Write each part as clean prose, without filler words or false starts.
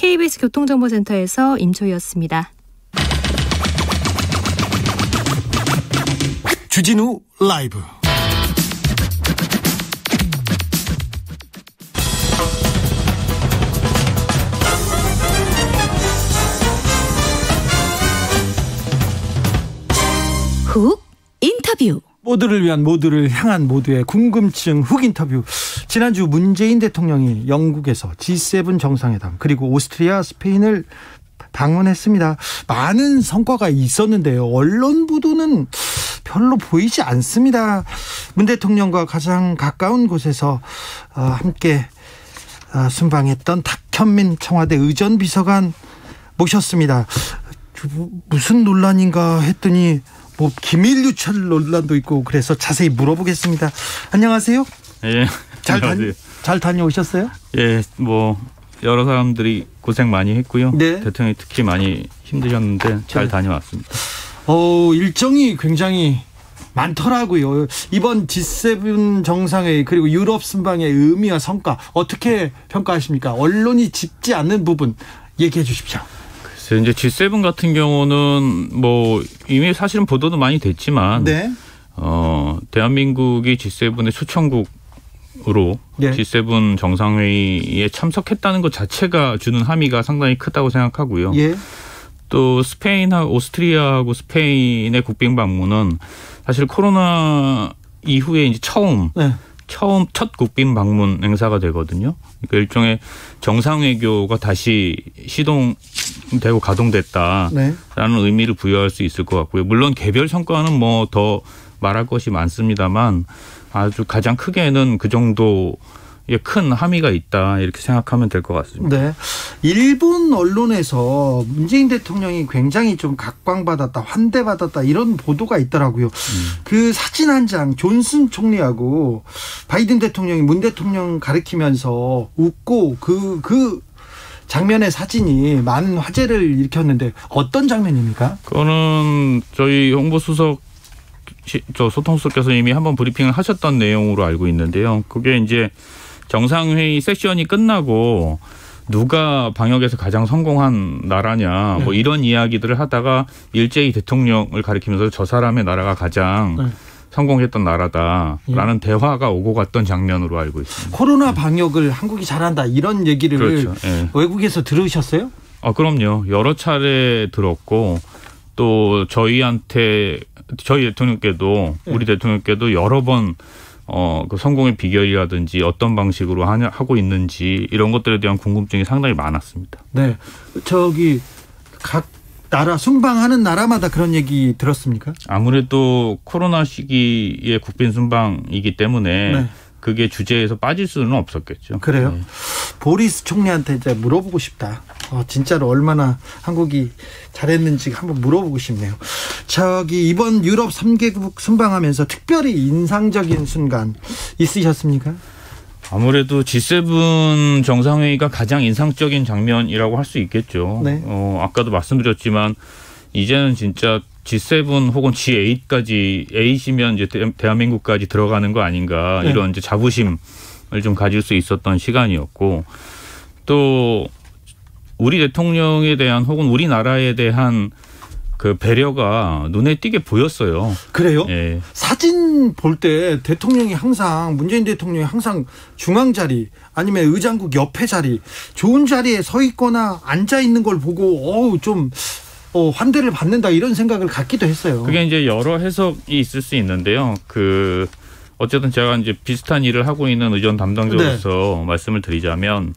KBS 교통정보센터에서 임초희였습니다. 주진우 라이브. 훅 인터뷰. 모두를 위한, 모두를 향한, 모두의 궁금증 훅 인터뷰. 지난주 문재인 대통령이 영국에서 G7 정상회담 그리고 오스트리아, 스페인을 방문했습니다. 많은 성과가 있었는데요. 언론 보도는 별로 보이지 않습니다. 문 대통령과 가장 가까운 곳에서 함께 순방했던 탁현민 청와대 의전비서관 모셨습니다. 무슨 논란인가 했더니 기밀 유출 논란도 있고 그래서 자세히 물어보겠습니다. 안녕하세요. 예. 잘 다녀오셨어요? 예, 여러 사람들이 고생 많이 했고요. 네. 대통령이 특히 많이 힘드셨는데 잘 다녀왔습니다. 일정이 굉장히 많더라고요. 이번 G7 정상회의 그리고 유럽 순방의 의미와 성과 어떻게 평가하십니까? 언론이 짚지 않는 부분 얘기해 주십시오. 글쎄, 이제 G7 같은 경우는 이미 사실은 보도도 많이 됐지만, 네. 대한민국이 G7의 초청국으로 네. G7 정상회의에 참석했다는 것 자체가 주는 함의가 상당히 크다고 생각하고요. 예. 또 스페인하고 오스트리아하고 스페인의 국빈 방문은 사실 코로나 이후에 이제 첫 국빈 방문 행사가 되거든요. 그러니까 일종의 정상외교가 다시 시동되고 가동됐다라는 의미를 부여할 수 있을 것 같고요. 물론 개별 성과는 더 말할 것이 많습니다만 아주 가장 크게는 그 정도의 큰 함의가 있다 이렇게 생각하면 될 것 같습니다. 네, 일본 언론에서 문재인 대통령이 굉장히 좀 각광받았다, 환대받았다 이런 보도가 있더라고요. 그 사진 한 장 존슨 총리하고 바이든 대통령이 문 대통령 가리키면서 웃고 그 장면의 사진이 많은 화제를 일으켰는데 어떤 장면입니까? 그거는 저희 홍보수석 소통수석께서 이미 한번 브리핑을 하셨던 내용으로 알고 있는데요. 그게 이제 정상회의 세션이 끝나고 누가 방역에서 가장 성공한 나라냐 이런 이야기들을 하다가 일제히 대통령을 가리키면서 저 사람의 나라가 가장 성공했던 나라다라는 대화가 오고 갔던 장면으로 알고 있습니다. 코로나 방역을 한국이 잘한다 이런 얘기를 그렇죠. 외국에서 들으셨어요? 그럼요. 여러 차례 들었고 또 저희 대통령께도 우리 대통령께도 여러 번 그 성공의 비결이라든지 어떤 방식으로 하고 있는지 이런 것들에 대한 궁금증이 상당히 많았습니다. 네, 각 나라 순방하는 나라마다 그런 얘기 들었습니까? 아무래도 코로나 시기의 국빈 순방이기 때문에 그게 주제에서 빠질 수는 없었겠죠. 그래요? 네. 보리스 총리한테 이제 물어보고 싶다. 진짜로 얼마나 한국이 잘했는지 한번 물어보고 싶네요. 이번 유럽 3개국 순방하면서 특별히 인상적인 순간 있으셨습니까? 아무래도 G7 정상회의가 가장 인상적인 장면이라고 할 수 있겠죠. 네. 아까도 말씀드렸지만 이제는 진짜 G7 혹은 G8까지 8이면 이제 대한민국까지 들어가는 거 아닌가 이런 이제 자부심을 좀 가질 수 있었던 시간이었고 또 우리 대통령에 대한 혹은 우리나라에 대한 그 배려가 눈에 띄게 보였어요. 그래요? 예. 사진 볼 때 문재인 대통령이 항상 중앙 자리 아니면 의장국 옆에 자리 좋은 자리에 서 있거나 앉아 있는 걸 보고 좀 환대를 받는다 이런 생각을 갖기도 했어요. 그게 이제 여러 해석이 있을 수 있는데요. 어쨌든 제가 이제 비슷한 일을 하고 있는 의전 담당자로서 말씀을 드리자면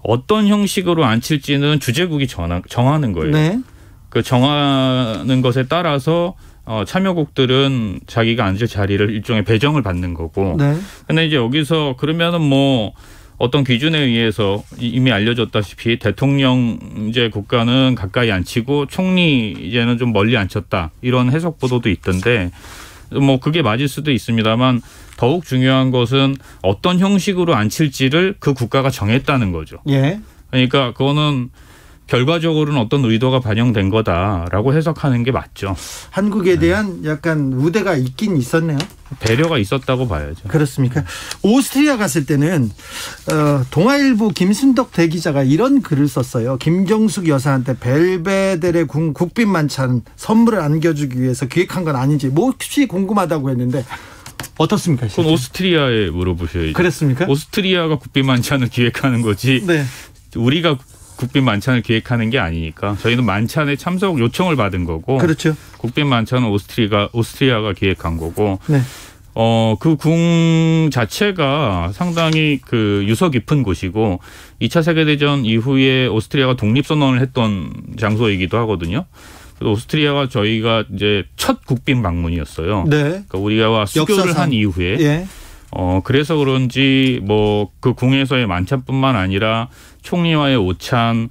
어떤 형식으로 앉힐지는 주재국이 정하는 거예요. 네. 그 정하는 것에 따라서 참여국들은 자기가 앉을 자리를 일종의 배정을 받는 거고. 네. 근데 이제 여기서 그러면은 어떤 기준에 의해서 이미 알려졌다시피 대통령제 국가는 가까이 앉히고 총리제는 좀 멀리 앉혔다. 이런 해석 보도도 있던데 그게 맞을 수도 있습니다만 더욱 중요한 것은 어떤 형식으로 앉힐지를 그 국가가 정했다는 거죠. 예. 그러니까 그거는 결과적으로는 어떤 의도가 반영된 거다라고 해석하는 게 맞죠. 한국에 대한 약간 우대가 있긴 있었네요. 배려가 있었다고 봐야죠. 그렇습니까? 오스트리아 갔을 때는 동아일보 김순덕 대기자가 이런 글을 썼어요. 김정숙 여사한테 벨베데레 국빈 만찬 선물을 안겨주기 위해서 기획한 건 아닌지 몹시 궁금하다고 했는데 어떻습니까? 그건 오스트리아에 물어보셔야죠. 그랬습니까? 오스트리아가 국빈 만찬을 기획하는 거지. 네. 우리가 국빈 만찬을 기획하는 게 아니니까 저희는 만찬에 참석 요청을 받은 거고. 그렇죠. 국빈 만찬은 오스트리아가 기획한 거고. 네. 그 궁 자체가 상당히 그 유서 깊은 곳이고 2차 세계대전 이후에 오스트리아가 독립선언을 했던 장소이기도 하거든요. 오스트리아가 저희가 이제 첫 국빈 방문이었어요. 네. 그러니까 우리가 수교를 역사상. 한 이후에. 예. 그래서 그런지 뭐 그 궁에서의 만찬뿐만 아니라 총리와의 오찬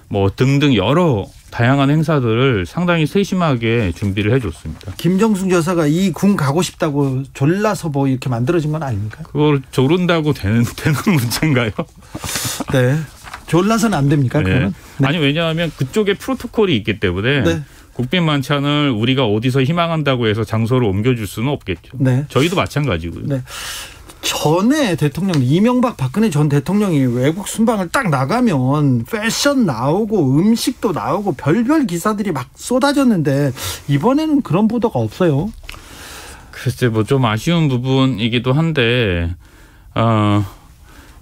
뭐 등등 여러 다양한 행사들을 상당히 세심하게 준비를 해줬습니다. 김정숙 여사가 이 궁 가고 싶다고 졸라서 뭐 이렇게 만들어진 건 아닙니까? 그걸 조른다고 되는 문제인가요? 네. 졸라서는 안 됩니까? 네. 그거는? 네. 아니 왜냐하면 그쪽에 프로토콜이 있기 때문에 네. 국빈 만찬을 우리가 어디서 희망한다고 해서 장소를 옮겨줄 수는 없겠죠. 네. 저희도 마찬가지고요. 네. 전에 대통령 이명박 박근혜 전 대통령이 외국 순방을 딱 나가면 패션 나오고 음식도 나오고 별별 기사들이 막 쏟아졌는데 이번에는 그런 보도가 없어요. 글쎄 뭐 좀 아쉬운 부분이기도 한데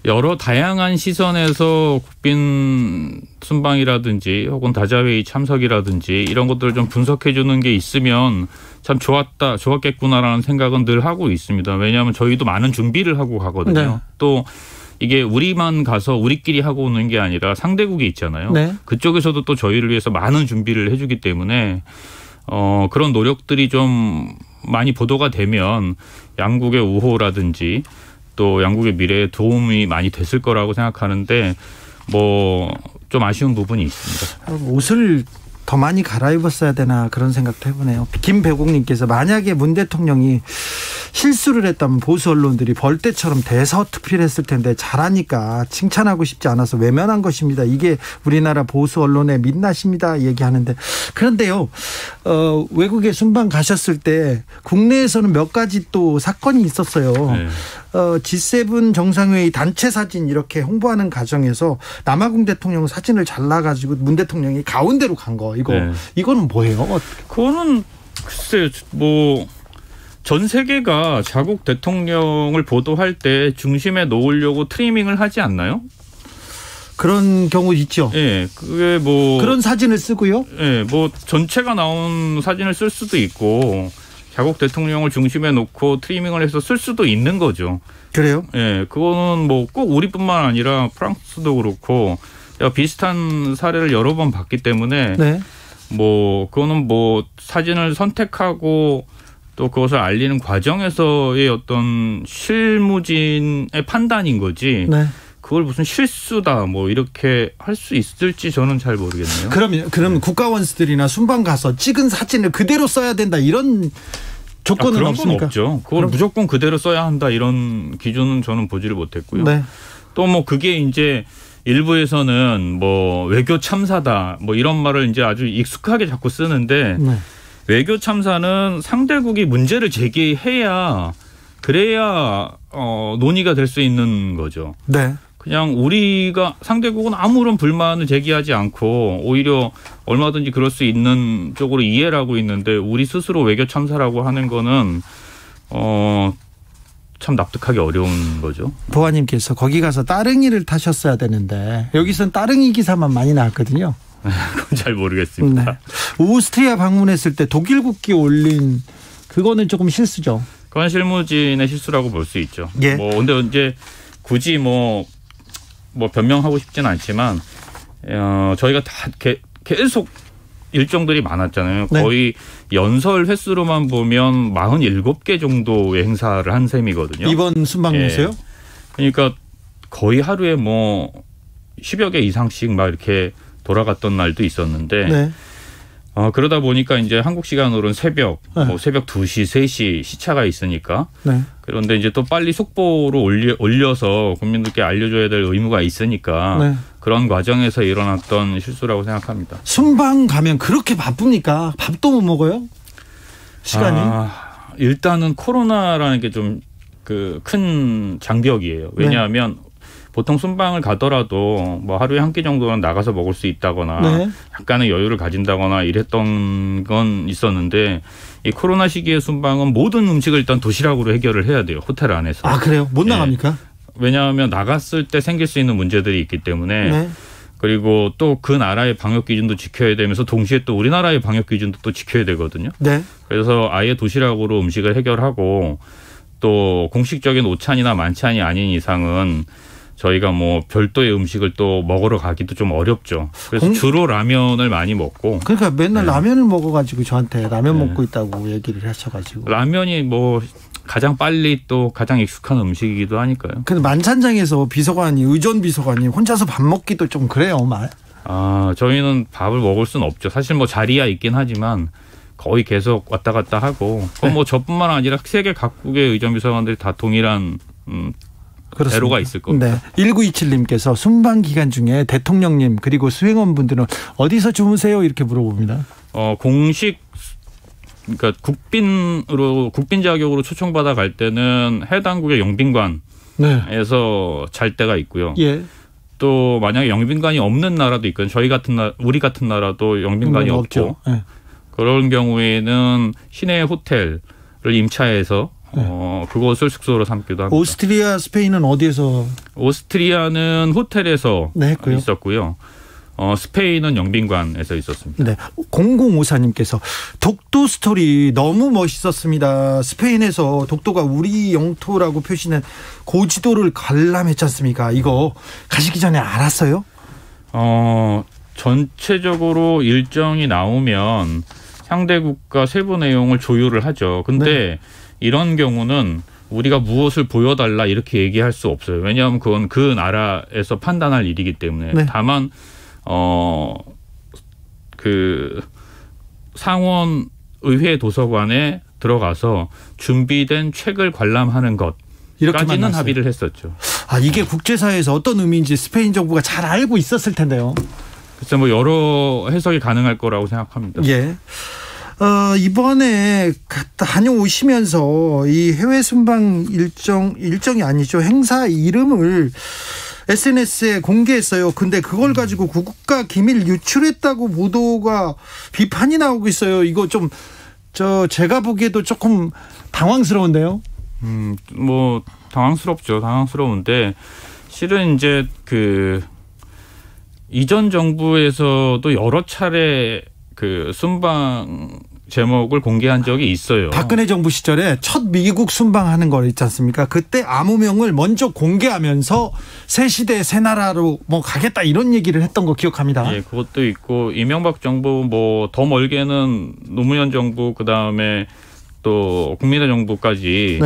여러 다양한 시선에서 국빈 순방이라든지 혹은 다자회의 참석이라든지 이런 것들을 좀 분석해 주는 게 있으면 참 좋았겠구나라는 생각은 늘 하고 있습니다. 왜냐하면 저희도 많은 준비를 하고 가거든요. 네. 또 이게 우리만 가서 우리끼리 하고 오는 게 아니라 상대국이 있잖아요. 네. 그쪽에서도 또 저희를 위해서 많은 준비를 해주기 때문에 그런 노력들이 좀 많이 보도가 되면 양국의 우호라든지 또 양국의 미래에 도움이 많이 됐을 거라고 생각하는데 뭐 좀 아쉬운 부분이 있습니다. 옷을 더 많이 갈아입었어야 되나 그런 생각도 해보네요. 김배국님께서 만약에 문 대통령이 실수를 했다면 보수 언론들이 벌떼처럼 대서특필했을 텐데 잘하니까 칭찬하고 싶지 않아서 외면한 것입니다. 이게 우리나라 보수 언론의 민낯입니다. 얘기하는데 그런데요. 외국에 순방 가셨을 때 국내에서는 몇 가지 또 사건이 있었어요. 네. G7 정상회의 단체 사진 이렇게 홍보하는 과정에서 남아공 대통령 사진을 잘라가지고 문 대통령이 가운데로 간 거 이거는 뭐예요? 그거는 글쎄 뭐 전 세계가 자국 대통령을 보도할 때 중심에 놓으려고 트리밍을 하지 않나요? 그런 경우 있죠. 예, 그게 뭐 그런 사진을 쓰고요. 예, 뭐 전체가 나온 사진을 쓸 수도 있고 자국 대통령을 중심에 놓고 트리밍을 해서 쓸 수도 있는 거죠. 그래요? 예, 그거는 뭐 꼭 우리뿐만 아니라 프랑스도 그렇고 비슷한 사례를 여러 번 봤기 때문에 네. 뭐 그거는 뭐 사진을 선택하고 또 그것을 알리는 과정에서의 어떤 실무진의 판단인 거지. 네. 그걸 무슨 실수다 뭐 이렇게 할 수 있을지 저는 잘 모르겠네요. 그럼 국가원수들이나 순방 가서 찍은 사진을 그대로 써야 된다 이런 조건은 그런 없습니까? 건 없죠. 그걸 무조건 그대로 써야 한다 이런 기준은 저는 보지를 못했고요. 네. 또 뭐 그게 이제 일부에서는 뭐 외교 참사다 뭐 이런 말을 이제 아주 익숙하게 자꾸 쓰는데 네. 외교 참사는 상대국이 문제를 제기해야 그래야 논의가 될 수 있는 거죠. 네. 그냥 우리가 상대국은 아무런 불만을 제기하지 않고 오히려 얼마든지 그럴 수 있는 쪽으로 이해를 하고 있는데 우리 스스로 외교 참사라고 하는 거는 참 납득하기 어려운 거죠. 보아님께서 거기 가서 따릉이를 타셨어야 되는데 여기선 따릉이 기사만 많이 나왔거든요. 그건 잘 모르겠습니다. 네. 오스트리아 방문했을 때 독일 국기 올린 그거는 조금 실수죠. 그건 실무진의 실수라고 볼 수 있죠. 예. 뭐 근데 이제 굳이 뭐 변명하고 싶지는 않지만 저희가 다 계속 일정들이 많았잖아요. 네. 거의 연설 횟수로만 보면 47개 정도의 행사를 한 셈이거든요. 이번 순방에서요? 예. 그러니까 거의 하루에 뭐 10여 개 이상씩 막 이렇게 돌아갔던 날도 있었는데 네. 그러다 보니까 이제 한국 시간으로는 새벽, 네. 뭐 새벽 2시, 3시 시차가 있으니까. 네. 그런데 이제 또 빨리 속보로 올려서 국민들께 알려줘야 될 의무가 있으니까. 네. 그런 과정에서 일어났던 실수라고 생각합니다. 순방 가면 그렇게 바쁩니까? 밥도 못 먹어요? 시간이? 일단은 코로나라는 게 좀 그 큰 장벽이에요. 왜냐하면 보통 순방을 가더라도 뭐 하루에 한 끼 정도는 나가서 먹을 수 있다거나 약간의 여유를 가진다거나 이랬던 건 있었는데 이 코로나 시기의 순방은 모든 음식을 일단 도시락으로 해결을 해야 돼요. 호텔 안에서. 아 그래요? 못 나갑니까? 왜냐하면 나갔을 때 생길 수 있는 문제들이 있기 때문에 그리고 또 그 나라의 방역 기준도 지켜야 되면서 동시에 또 우리나라의 방역 기준도 또 지켜야 되거든요. 그래서 아예 도시락으로 음식을 해결하고 또 공식적인 오찬이나 만찬이 아닌 이상은 저희가 뭐 별도의 음식을 또 먹으러 가기도 좀 어렵죠. 그래서 주로 라면을 많이 먹고. 그러니까 맨날 라면을 먹어가지고 저한테 라면 먹고 있다고 얘기를 하셔가지고. 라면이 뭐 가장 빨리 또 가장 익숙한 음식이기도 하니까요. 근데 만찬장에서 비서관이 의전 비서관이 혼자서 밥 먹기도 좀 그래요, 말. 저희는 밥을 먹을 수는 없죠. 사실 뭐 자리야 있긴 하지만 거의 계속 왔다 갔다 하고. 그건 뭐 저뿐만 아니라 세계 각국의 의전 비서관들이 다 동일한 대로가 있을 겁니다. 1927님께서 순방 기간 중에 대통령님 그리고 수행원분들은 어디서 주무세요? 이렇게 물어봅니다. 그러니까 국빈 자격으로 초청받아 갈 때는 해당국의 영빈관에서 잘 때가 있고요. 또 만약에 영빈관이 없는 나라도 있거든요. 우리 같은 나라도 영빈관이 없고 그런 경우에는 시내 호텔을 임차해서 그곳을 숙소로 삼기도 합니다. 오스트리아, 스페인은 어디에서? 오스트리아는 호텔에서 있었고요. 스페인은 영빈관에서 있었습니다. 0054님께서 독도 스토리 너무 멋있었습니다. 스페인에서 독도가 우리 영토라고 표시는 고지도를 관람했지 않습니까? 이거 가시기 전에 알았어요? 전체적으로 일정이 나오면 상대 국가 세부 내용을 조율을 하죠. 근데 이런 경우는 우리가 무엇을 보여달라 이렇게 얘기할 수 없어요. 왜냐하면 그건 그 나라에서 판단할 일이기 때문에. 다만 그 상원 의회 도서관에 들어가서 준비된 책을 관람하는 것까지는 합의를 했었죠. 이게 국제사회에서 어떤 의미인지 스페인 정부가 잘 알고 있었을 텐데요. 글쎄 뭐 여러 해석이 가능할 거라고 생각합니다. 이번에 다녀오시면서 이 해외 순방 일정이 아니죠. 행사 이름을 SNS에 공개했어요. 근데 그걸 가지고 국가 기밀 유출했다고 보도가 비판이 나오고 있어요. 이거 좀 제가 보기에도 조금 당황스러운데요. 뭐 당황스럽죠. 당황스러운데 실은 이제 그 이전 정부에서도 여러 차례 그 순방 제목을 공개한 적이 있어요. 박근혜 정부 시절에 첫 미국 순방하는 거 있지 않습니까? 그때 암호명을 먼저 공개하면서 새 시대 새 나라로 뭐 가겠다 이런 얘기를 했던 거 기억합니다. 그것도 있고 이명박 정부 뭐 더 멀게는 노무현 정부 그다음에 또 국민의 정부까지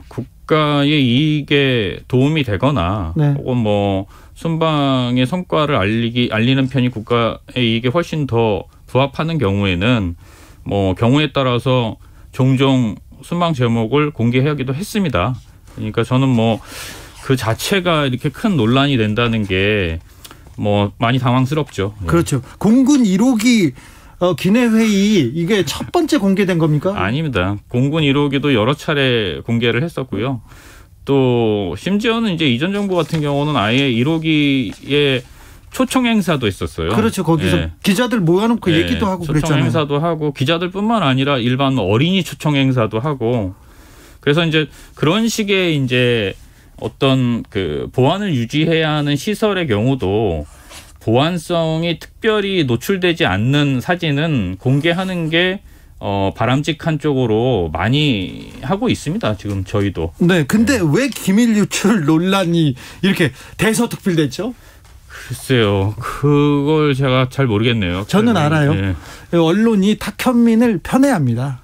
국가의 이익에 도움이 되거나 혹은 뭐 순방의 성과를 알리는 편이 국가의 이익에 훨씬 더 부합하는 경우에는 뭐 경우에 따라서 종종 순방 제목을 공개하기도 했습니다. 그러니까 저는 뭐 그 자체가 이렇게 큰 논란이 된다는 게 뭐 많이 당황스럽죠. 그렇죠. 공군 1호기 기내회의 이게 첫 번째 공개된 겁니까? 아닙니다. 공군 1호기도 여러 차례 공개를 했었고요. 또 심지어는 이제 이전 정부 같은 경우는 아예 1호기에 초청 행사도 있었어요. 그렇죠. 거기서 기자들 모아놓고 얘기도 하고 초청 그랬잖아요. 행사도 하고 기자들뿐만 아니라 일반 어린이 초청 행사도 하고 그래서 이제 그런 식의 이제 어떤 그 보안을 유지해야 하는 시설의 경우도 보안성이 특별히 노출되지 않는 사진은 공개하는 게 바람직한 쪽으로 많이 하고 있습니다. 지금 저희도. 근데 왜 기밀 유출 논란이 이렇게 대서특필됐죠? 글쎄요. 그걸 제가 잘 모르겠네요. 저는 알아요. 언론이 탁현민을 편애합니다.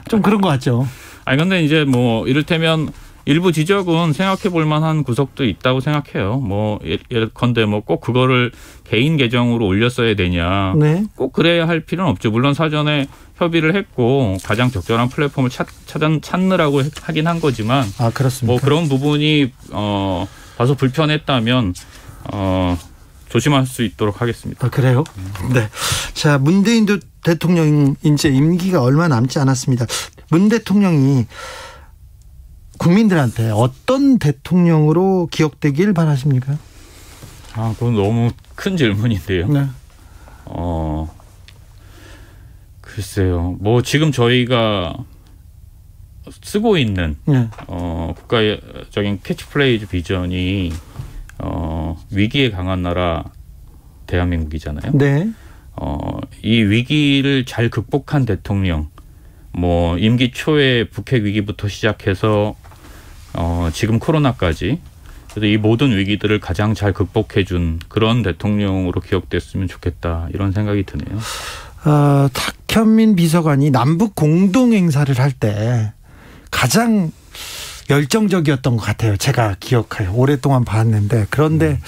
좀 그런 것 같죠. 근데 이제 뭐 이를테면 일부 지적은 생각해 볼 만한 구석도 있다고 생각해요. 뭐 예컨대 뭐 꼭 그거를 개인 계정으로 올렸어야 되냐. 꼭 그래야 할 필요는 없죠. 물론 사전에 협의를 했고 가장 적절한 플랫폼을 찾느라고 하긴 한 거지만 그렇습니까? 뭐 그런 부분이 봐서 불편했다면 조심할 수 있도록 하겠습니다. 아, 그래요? 네. 자, 문재인 대통령 이제 임기가 얼마 남지 않았습니다. 문 대통령이 국민들한테 어떤 대통령으로 기억되길 바라십니까? 그건 너무 큰 질문인데요. 네. 글쎄요. 뭐 지금 저희가 쓰고 있는 네. 국가적인 캐치프레이즈 비전이 위기에 강한 나라 대한민국이잖아요. 네. 이 위기를 잘 극복한 대통령, 뭐 임기 초에 북핵 위기부터 시작해서 지금 코로나까지 그래서 이 모든 위기들을 가장 잘 극복해준 그런 대통령으로 기억됐으면 좋겠다 이런 생각이 드네요. 탁현민 비서관이 남북 공동 행사를 할 때 가장 열정적이었던 것 같아요. 제가 기억해요. 오랫동안 봤는데 그런데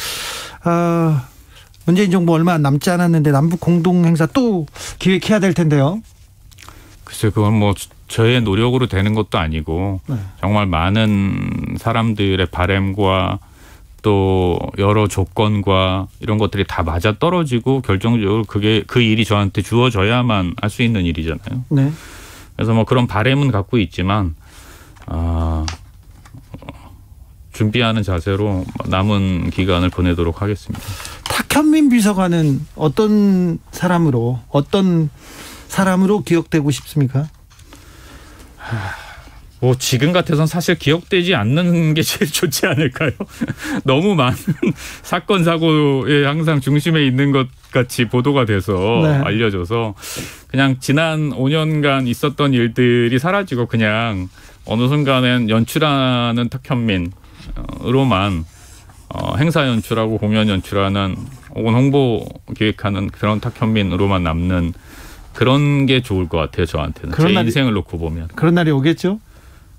문재인 정부 얼마 남지 않았는데 남북 공동 행사 또 기획해야 될 텐데요. 글쎄요, 그건 뭐 저의 노력으로 되는 것도 아니고 네. 정말 많은 사람들의 바람과 또 여러 조건과 이런 것들이 다 맞아 떨어지고 결정적으로 그 일이 저한테 주어져야만 할 수 있는 일이잖아요. 네. 그래서 뭐 그런 바람은 갖고 있지만 준비하는 자세로 남은 기간을 보내도록 하겠습니다. 탁현민 비서관은 어떤 사람으로 기억되고 싶습니까? 뭐 지금 같아서는 사실 기억되지 않는 게 제일 좋지 않을까요? 너무 많은 사건 사고에 항상 중심에 있는 것 같이 보도가 돼서 네. 알려져서 그냥 지난 5년간 있었던 일들이 사라지고 그냥 어느 순간엔 연출하는 탁현민으로만 행사 연출하고 공연 연출하는 혹은 홍보 기획하는 그런 탁현민으로만 남는 그런 게 좋을 것 같아요. 저한테는. 제 인생을 놓고 보면. 그런 날이 오겠죠?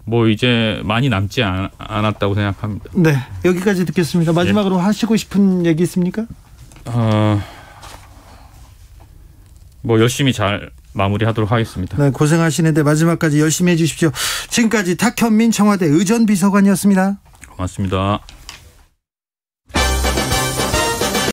뭐 이제 많이 남지 않았다고 생각합니다. 네, 여기까지 듣겠습니다. 마지막으로 하시고 싶은 얘기 있습니까? 뭐 열심히 잘 마무리하도록 하겠습니다. 네, 고생하시는데 마지막까지 열심히 해주십시오. 지금까지 탁현민 청와대 의전비서관이었습니다. 고맙습니다.